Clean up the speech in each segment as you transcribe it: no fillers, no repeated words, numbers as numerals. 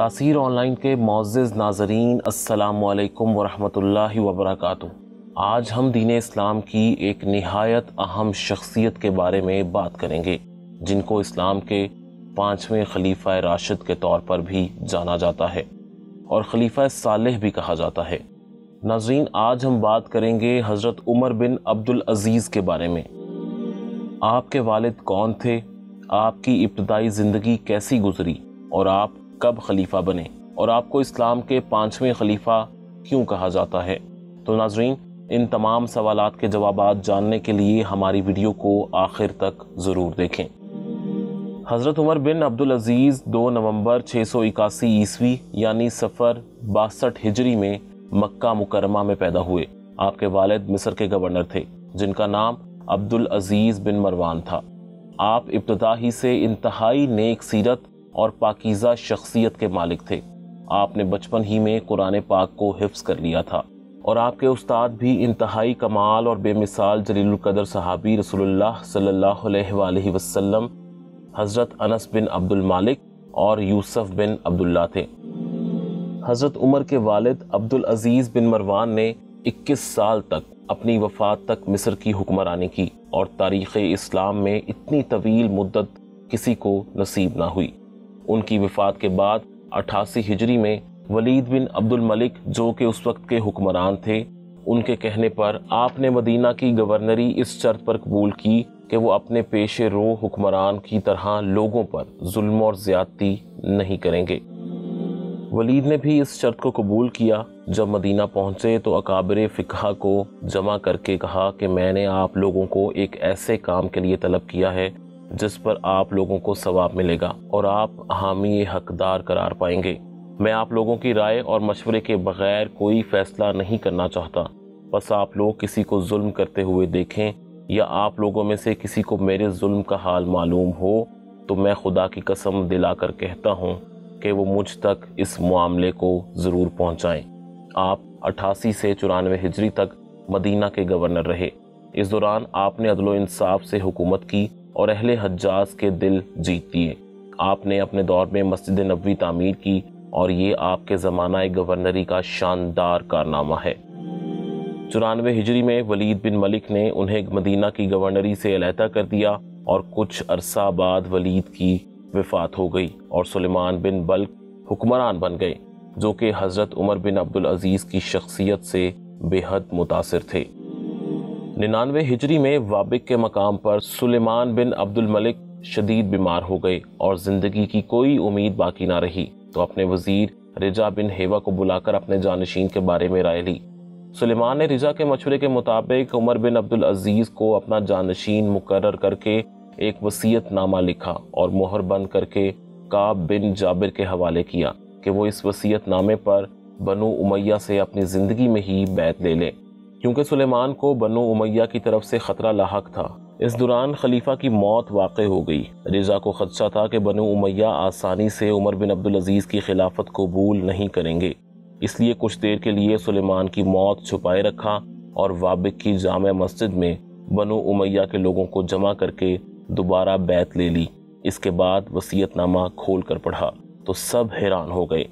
تاثیر on line کے معزز ناظرین، السلام علیکم ورحمۃ اللہ وبرکاتہ۔ آج ہم دین اسلام کی ایک نہایت اہم شخصیت کے بارے میں بات کریں گے، جن کو اسلام کے 5ویں خلیفہ راشد کے طور پر بھی جانا جاتا ہے اور خلیفہ صالح بھی کہا جاتا ہے۔ ناظرین، آج ہم بات کریں گے حضرت عمر بن عبدالعزیز کے بارے میں۔ آپ کے والد کون تھے، آپ کی ابتدائی زندگی کیسی گزری، اور آپ کب خلیفہ بنے، اور آپ کو اسلام کے 5ویں خلیفہ کیوں کہا جاتا ہے۔ تو ناظرین، ان تمام سوالات کے جوابات جاننے کے لیے ہماری ویڈیو کو آخر تک ضرور دیکھیں۔ حضرت عمر بن عبدالعزیز 2 نومبر 681 عیسوی یعنی صفر 62 ہجری میں مکہ مکرمہ میں پیدا ہوئے۔ آپ کے والد مصر کے گورنر تھے، جن کا نام عبدالعزیز بن مروان تھا۔ آپ ابتدا ہی سے انتہائی نیک سیرت اور پاکیزہ شخصیت کے مالک تھے۔ آپ نے بچپن ہی میں قرآن پاک کو حفظ کر لیا تھا، اور آپ کے استاد بھی انتہائی کمال اور بے مثال جلیل القدر صحابی رسول اللہ صلی اللہ علیہ وآلہ وسلم حضرت انس بن عبد المالک اور یوسف بن عبداللہ تھے۔ حضرت عمر کے والد عبدالعزیز بن مروان نے 21 سال تک اپنی وفات تک مصر کی حکمرانی کی، اور تاریخ اسلام میں اتنی طویل مدت کسی کو نصیب نہ ہوئی۔ ان کی وفات کے بعد 88 ہجری میں ولید بن عبد الملک، جو کہ اس وقت کے حکمران تھے، ان کے کہنے پر آپ نے مدینہ کی گورنری اس شرط پر قبول کی کہ وہ اپنے پیش رو حکمران کی طرح لوگوں پر ظلم اور زیادتی نہیں کریں گے۔ ولید نے بھی اس شرط کو قبول کیا۔ جب مدینہ پہنچے تو اکابر فقہ کو جمع کر کے کہا کہ میں نے آپ لوگوں کو ایک ایسے کام کے لیے طلب کیا ہے جس پر آپ لوگوں کو ثواب ملے گا اور آپ حامی حقدار قرار پائیں گے۔ میں آپ لوگوں کی رائے اور مشورے کے بغیر کوئی فیصلہ نہیں کرنا چاہتا، بس آپ لوگ کسی کو ظلم کرتے ہوئے دیکھیں یا آپ لوگوں میں سے کسی کو میرے ظلم کا حال معلوم ہو تو میں خدا کی قسم دلا کر کہتا ہوں کہ وہ مجھ تک اس معاملے کو ضرور پہنچائیں۔ آپ 88 سے 94 ہجری تک مدینہ کے گورنر رہے۔ اس دوران آپ نے عدل و انصاف سے حکومت کی اور اہل حجاز کے دل جیت لیے۔ آپ نے اپنے دور میں مسجد نبوی تعمیر کی، اور یہ آپ کے زمانہ گورنری کا شاندار کارنامہ ہے۔ 94 ہجری میں ولید بن ملک نے انہیں مدینہ کی گورنری سے علیحدہ کر دیا، اور کچھ عرصہ بعد ولید کی وفات ہو گئی اور سلیمان بن بلق حکمران بن گئے، جو کہ حضرت عمر بن عبدالعزیز کی شخصیت سے بے حد متاثر تھے۔ 99 ہجری میں وابق کے مقام پر سلیمان بن عبد الملک شدید بیمار ہو گئے اور زندگی کی کوئی امید باقی نہ رہی، تو اپنے وزیر رجا بن ہیوا کو بلا کر اپنے جانشین کے بارے میں رائے لی۔ سلیمان نے رجا کے مشورے کے مطابق عمر بن عبدالعزیز کو اپنا جانشین مقرر کر کے ایک وصیت نامہ لکھا اور مہر بند کر کے کعب بن جابر کے حوالے کیا کہ وہ اس وصیت نامے پر بنو امیہ سے اپنی زندگی میں ہی بیعت لے لیں، کیونکہ سلیمان کو بنو امیہ کی طرف سے خطرہ لاحق تھا۔ اس دوران خلیفہ کی موت واقع ہو گئی۔ رضا کو خدشہ تھا کہ بنو امیہ آسانی سے عمر بن عبدالعزیز کی خلافت قبول نہیں کریں گے، اس لیے کچھ دیر کے لیے سلیمان کی موت چھپائے رکھا اور وابق کی جامع مسجد میں بنو امیہ کے لوگوں کو جمع کر کے دوبارہ بیعت لے لی۔ اس کے بعد وصیت نامہ کھول کر پڑھا تو سب حیران ہو گئے،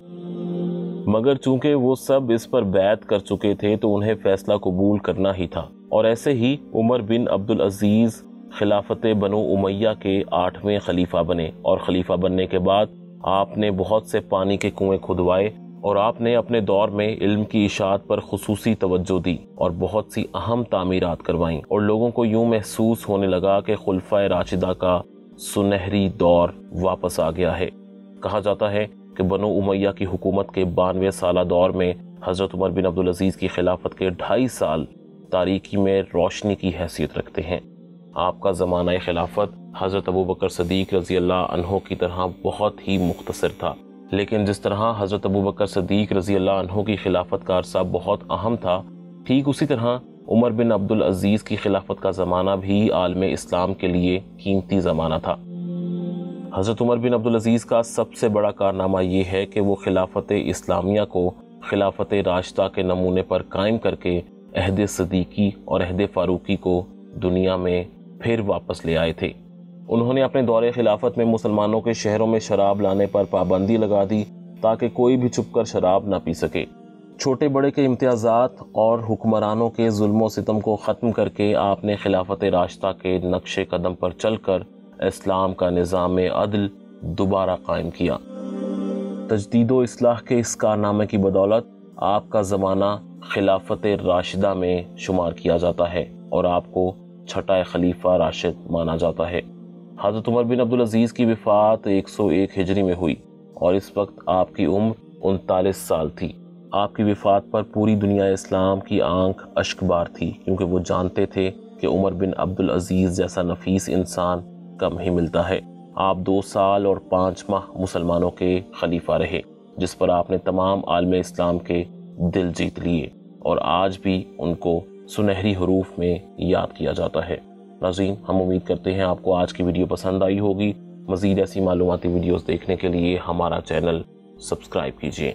مگر چونکہ وہ سب اس پر بیعت کر چکے تھے تو انہیں فیصلہ قبول کرنا ہی تھا، اور ایسے ہی عمر بن عبدالعزیز خلافت بنو امیہ کے 8ویں خلیفہ بنے، اور خلیفہ بننے کے بعد آپ نے بہت سے پانی کے کنویں کھدوائے، اور آپ نے اپنے دور میں علم کی اشاعت پر خصوصی توجہ دی اور بہت سی اہم تعمیرات کروائیں، اور لوگوں کو یوں محسوس ہونے لگا کہ خلفائے راشدہ کا سنہری دور واپس آ گیا ہے۔ کہا جاتا ہے کہ بنو امیہ کی حکومت کے 92 سالہ دور میں حضرت عمر بن عبدالعزیز کی خلافت کے 2.5 سال تاریکی میں روشنی کی حیثیت رکھتے ہیں۔ آپ کا زمانہ خلافت حضرت ابوبکر صدیق رضی اللہ عنہ کی طرح بہت ہی مختصر تھا، لیکن جس طرح حضرت ابوبکر صدیق رضی اللہ عنہ کی خلافت کا عرصہ بہت اہم تھا، ٹھیک اسی طرح عمر بن عبدالعزیز کی خلافت کا زمانہ بھی عالم اسلام کے لیے قیمتی زمانہ تھا۔ حضرت عمر بن عبدالعزیز کا سب سے بڑا کارنامہ یہ ہے کہ وہ خلافت اسلامیہ کو خلافت راشدہ کے نمونے پر قائم کر کے عہد صدیقی اور عہد فاروقی کو دنیا میں پھر واپس لے آئے تھے۔ انہوں نے اپنے دور خلافت میں مسلمانوں کے شہروں میں شراب لانے پر پابندی لگا دی، تاکہ کوئی بھی چھپ کر شراب نہ پی سکے۔ چھوٹے بڑے کے امتیازات اور حکمرانوں کے ظلم و ستم کو ختم کر کے آپ نے خلافت راشدہ کے نقش قدم پر چل کر اسلام کا نظام عدل دوبارہ قائم کیا۔ تجدید و اصلاح کے اس کارنامے کی بدولت آپ کا زمانہ خلافت راشدہ میں شمار کیا جاتا ہے اور آپ کو چھٹا خلیفہ راشد مانا جاتا ہے۔ حضرت عمر بن عبدالعزیز کی وفات 101 ہجری میں ہوئی اور اس وقت آپ کی عمر 39 سال تھی۔ آپ کی وفات پر پوری دنیا اسلام کی آنکھ اشک بار تھی، کیونکہ وہ جانتے تھے کہ عمر بن عبدالعزیز جیسا نفیس انسان کم ہی ملتا ہے۔ آپ 2 سال اور 5 ماہ مسلمانوں کے خلیفہ رہے، جس پر آپ نے تمام عالم اسلام کے دل جیت لیے اور آج بھی ان کو سنہری حروف میں یاد کیا جاتا ہے۔ ناظرین، ہم امید کرتے ہیں آپ کو آج کی ویڈیو پسند آئی ہوگی۔ مزید ایسی معلوماتی ویڈیوز دیکھنے کے لیے ہمارا چینل سبسکرائب کیجیے۔